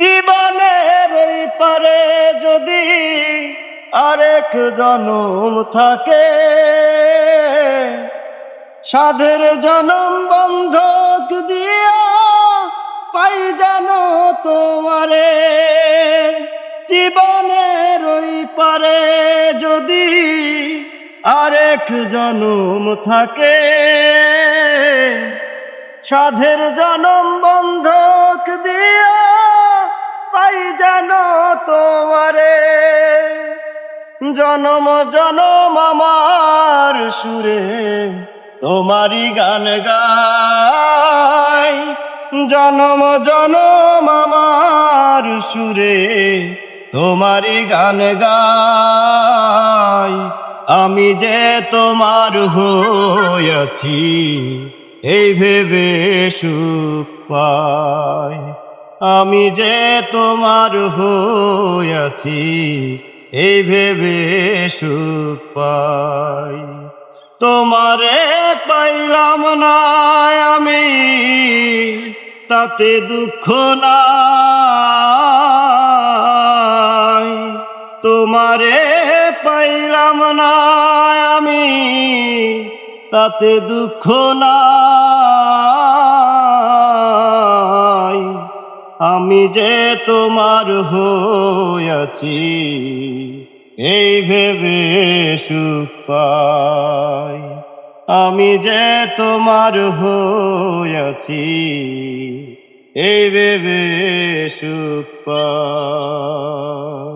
জীবনের ওই পারে যদি আরেক জনম থাকে, সাধের জনম বন্ধক দিয়া পাই জানো তোমারে। জীবনের ওই পারে যদি আরেক জনম থাকে, সাধের জনম বন্ধক দিয়া পাই জানো তোমারে। জনম জনম আমার সুরে তোমারি গান গাই, জনম জনম আমার সুরে তোমারি গান গাই। আমি যে তোমার হইয়াছি এই ভেবে সুখ পাই, আমি যে তোমার হইয়াছি এই ভেবে সুখ পাই। তোমারে পাইলাম না আমি তাতে দুঃখ নাই, তোমারে পাইলাম না আমি তাতে দুঃখ নাই। আমি যে তোমার হইয়াছি এই ভেবে সুখ পাই, আমি যে তোমার হইয়াছি এই ভেবে সুখ পাই।